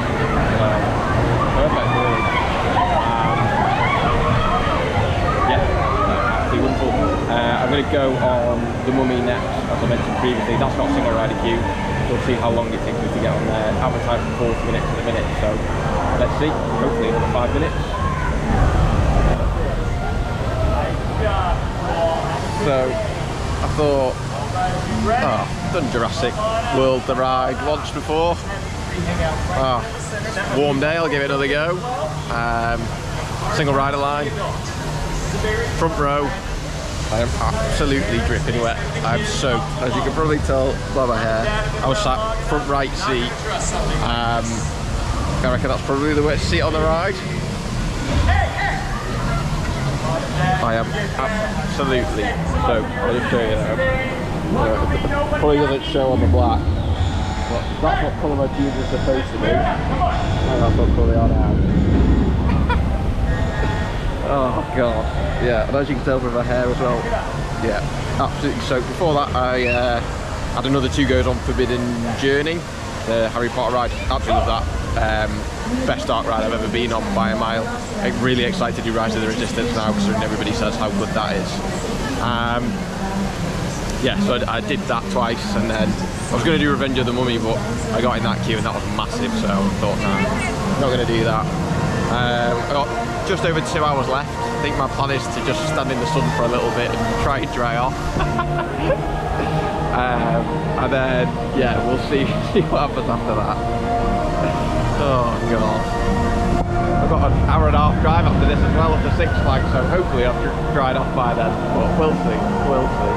Perfect, really. Yeah, absolutely wonderful. I'm going to go on the Mummy next, as I mentioned previously. That's not a single rider queue. We'll see how long it takes me to get on there. Advertised for 40 minutes at the minute, so let's see. Hopefully another 5 minutes. So I thought, I've done Jurassic World the ride once before. Warm day, I'll give it another go. Single rider line, front row. I am absolutely dripping wet. I'm soaked, as you can probably tell by my hair. I was sat front right seat. I reckon that's probably the wettest seat on the ride. I am absolutely soaked. I'll just show you now. Probably doesn't show on the black, but that's what colour my jeans are supposed to be. And that's what colour they are now. Oh god, yeah, and as you can tell from my hair as well, yeah, absolutely soaked. Before that I had another 2 goes on Forbidden Journey, the Harry Potter ride. Absolutely love that. Best dark ride I've ever been on by a mile. I'm really excited to do Rise of the Resistance now, considering everybody says how good that is. Yeah, so I did that twice, and then I was going to do Revenge of the Mummy, but I got in that queue and that was massive, so I thought, nah, not going to do that. I got just over 2 hours left. I think my plan is to just stand in the sun for a little bit and try and dry off. And then, yeah, we'll see what happens after that. Oh god. I've got an hour and a half drive after this as well, up to Six Flags, so hopefully I've dried off by then, but we'll see, we'll see.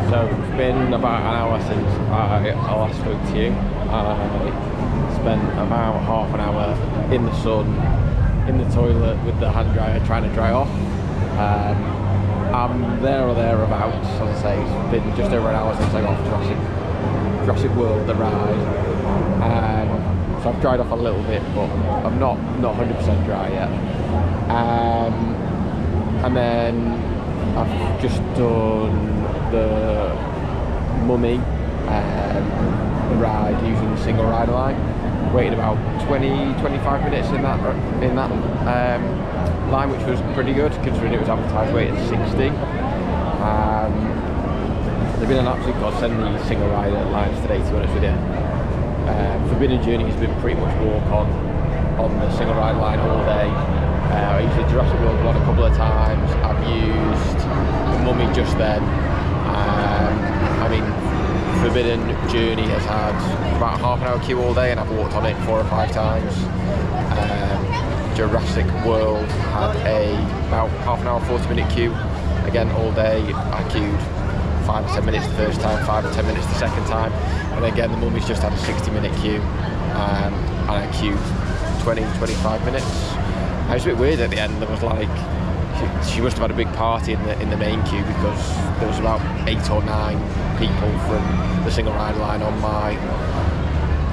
So it's been about an hour since I last spoke to you. I spent about half an hour in the sun, in the toilet with the hand dryer trying to dry off. I'm there or thereabouts, as I say. It's been just over an hour since I got off Jurassic World the ride. So I've dried off a little bit, but I'm not 100% dry yet. And then I've just done the Mummy ride using the single rider line. Waited about 20-25 minutes in that line, which was pretty good considering it was advertised wait at 60. They've been an absolute godsend, the single rider lines today, to be honest with you. Forbidden Journey has been pretty much walk on the single rider line all day. I used the Jurassic World one a couple of times. I've used the Mummy just then. I mean, Forbidden Journey has had about a half an hour queue all day, and I've walked on it 4 or 5 times. Jurassic World had about half an hour, 40-minute queue, again all day. I queued 5 or 10 minutes the first time, 5 or 10 minutes the second time, and again the Mummy's just had a 60-minute queue, and I queued 20-25 minutes. It was a bit weird at the end. There was like, she must have had a big party in the main queue, because there was about 8 or 9 people from the single rider line on my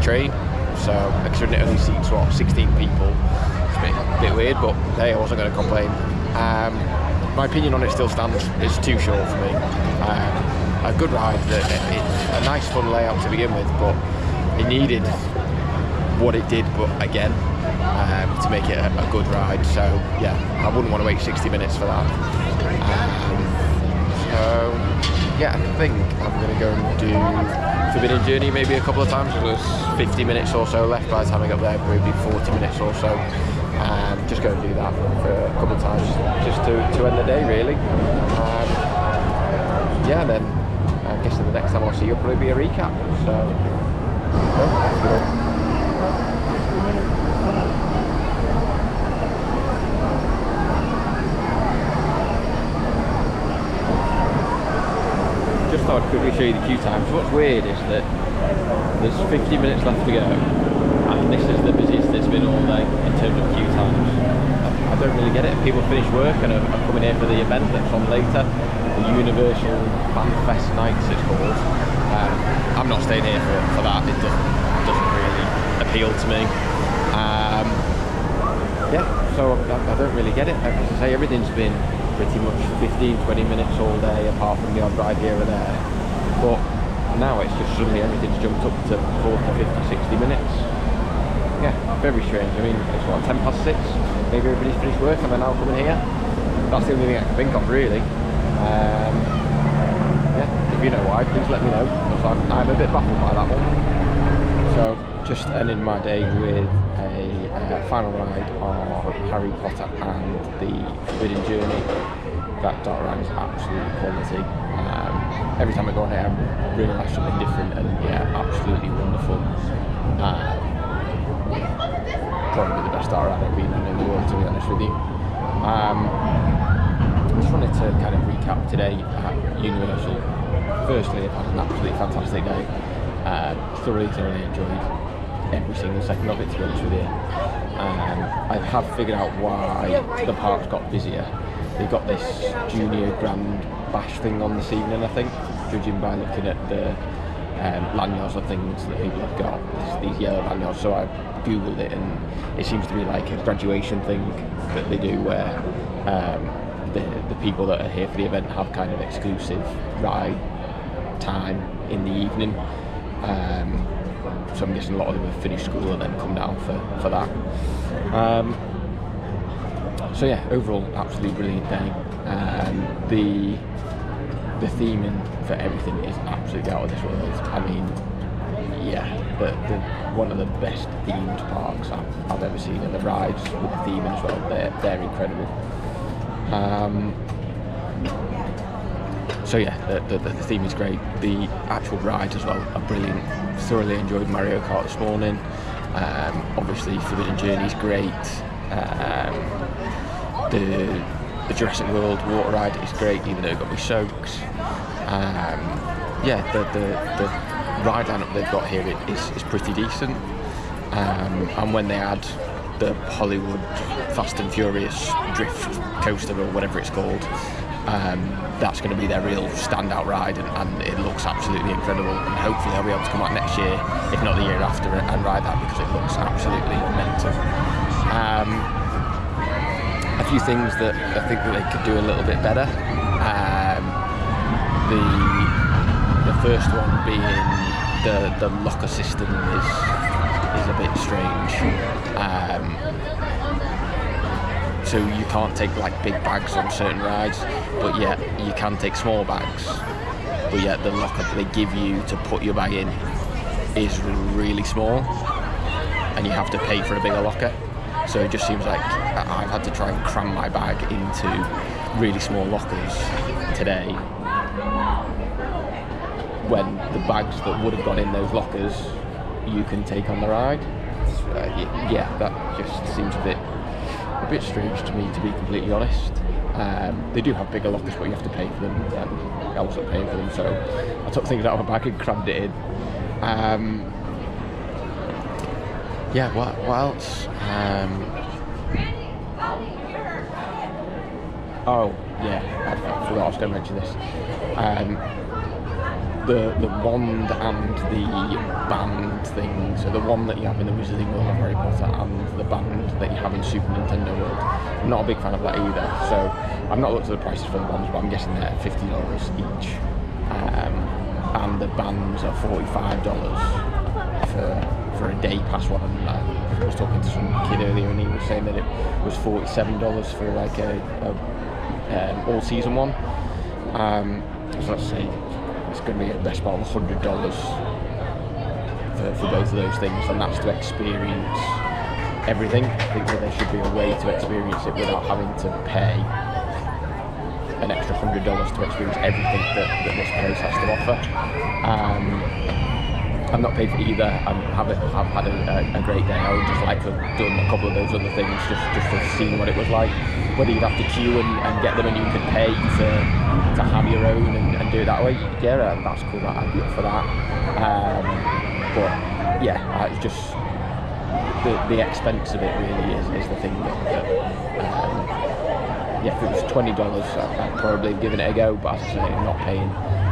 train. So considering it only seats 16 people, it's a bit weird, but hey, I wasn't going to complain. My opinion on it still stands. It's too short for me. A good ride, it's a nice fun layout to begin with, but it needed what it did, but again, to make it a good ride. So yeah, I wouldn't want to wait 60 minutes for that. So yeah, I think I'm going to go and do Forbidden Journey maybe a couple of times. There's 50 minutes or so left by the time I get there, maybe 40 minutes or so. Just go and do that for a couple of times, just to end the day really. Yeah, then I'm guessing the next time I'll see you will probably be a recap. So let's go. Just thought I'd quickly show you the queue times. What's weird is that there's 50 minutes left to go, and this is the busiest it's been all day in terms of queue times. I don't really get it. People finish work and are coming here for the event that's on later, the Universal Fan Fest nights it's called. I'm not staying here for that. It doesn't really appeal to me. Yeah, so I don't really get it. As I say, everything's been pretty much 15-20 minutes all day, apart from the odd ride here or there. But now it's just suddenly everything's jumped up to 40, 50, 60 minutes. Yeah, very strange. I mean, it's what, 10 past 6? Maybe everybody's finished work and they're now coming here. That's the only thing I can think of, really. Yeah, if you know why, please let me know, because I'm a bit baffled by that one. So, just ending my day with a final ride on Harry Potter and the Forbidden Journey. That dark ride is absolutely quality. Every time I go on it, I realise something different, and yeah, absolutely wonderful. Probably the best dark ride I've been on in the world, to be honest with you. I just wanted to kind of recap today at Universal. Firstly, I've had an absolutely fantastic day. Thoroughly enjoyed every single second of it, to be honest with you. I have figured out why the park's got busier. They've got this junior grand bash thing on this evening, I think, judging by looking at the lanyards and things that people have got, these yellow lanyards. So I googled it, and it seems to be like a graduation thing that they do where the people that are here for the event have kind of exclusive ride time in the evening. So I'm guessing a lot of them have finished school and then come down for that. So yeah, overall, absolutely brilliant day. The theming for everything is absolutely out of this world. I mean, yeah, one of the best themed parks I've ever seen, and the rides with the theming as well, they're incredible. So yeah, the theme is great. The actual rides as well are brilliant. Thoroughly enjoyed Mario Kart this morning. Obviously, Forbidden Journey is great. The Jurassic World water ride is great, even though it got me soaked. Yeah, the ride lineup they've got here is pretty decent. And when they add the Hollywood Fast and Furious drift coaster, or whatever it's called, that's going to be their real standout ride, and it looks absolutely incredible. And hopefully I'll be able to come out next year, if not the year after, and ride that, because it looks absolutely mental. A few things that I think that they could do a little bit better. The first one being the locker system is a bit strange. So you can't take like big bags on certain rides, but yet you can take small bags. But yet the locker that they give you to put your bag in is really small, and you have to pay for a bigger locker. So it just seems like I've had to try and cram my bag into really small lockers today, when the bags that would have gone in those lockers you can take on the ride. Yeah, that just seems a bit strange to me, to be completely honest. They do have bigger lockers, but you have to pay for them. I wasn't paying for them, so I took things out of my bag and crammed it in. Yeah, what else? Oh yeah, I forgot I was going to mention this. The wand and the band thing. So the one that you have in the Wizarding World of Harry Potter, and the band that you have in Super Nintendo World. I'm not a big fan of that either. So I've not looked at the prices for the wands, but I'm guessing they're $50 each. And the bands are $45 for a day pass one. And I was talking to some kid earlier, and he was saying that it was $47 for like a all season one. So let's say it's going to be at best part of $100 for both of those things, and that's to experience everything. I think that there should be a way to experience it without having to pay an extra $100 to experience everything that this place has to offer. I've not paid for either. I've had a great day. I would just like to have done a couple of those other things just to have seen what it was like. Whether you'd have to queue and get them, and you could pay to have your own and do it that way. Yeah, that's cool. I'd be up for that. But yeah, it's just the expense of it really is the thing that yeah, if it was $20, I'd probably have given it a go. But as I say, I'm not paying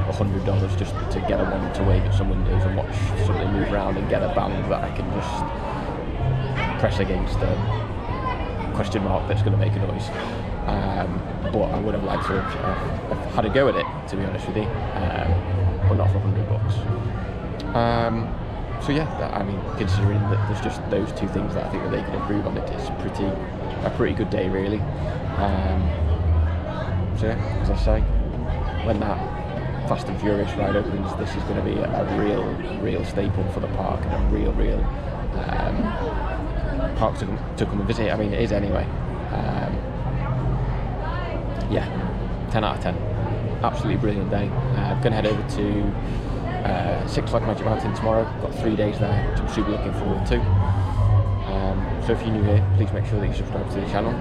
$100 just to get a one to wave at some windows and watch something move around and get a band that I can just press against a question mark that's going to make a noise. But I would have liked to have had a go at it, to be honest with you. but not for $100. So yeah, I mean, considering that there's just those two things that I think that they can improve on, it's a pretty good day really. So yeah, as I say, when that Fast and Furious ride opens, this is going to be a real staple for the park, and a real park to come and visit. I mean, it is anyway. Yeah, 10 out of 10. Absolutely brilliant day. I'm going to head over to Six Flags Magic Mountain tomorrow. Got 3 days there, which I'm super looking forward to. So if you're new here, please make sure that you subscribe to the channel.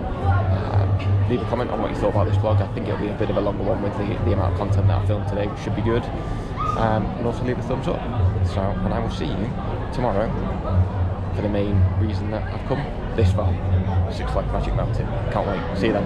Leave a comment on what you thought about this vlog. I think it'll be a bit of a longer one with the amount of content that I filmed today, which should be good. And also leave a thumbs up. So, and I will see you tomorrow for the main reason that I've come this far, Six Flags Magic Mountain. Can't wait. See you then.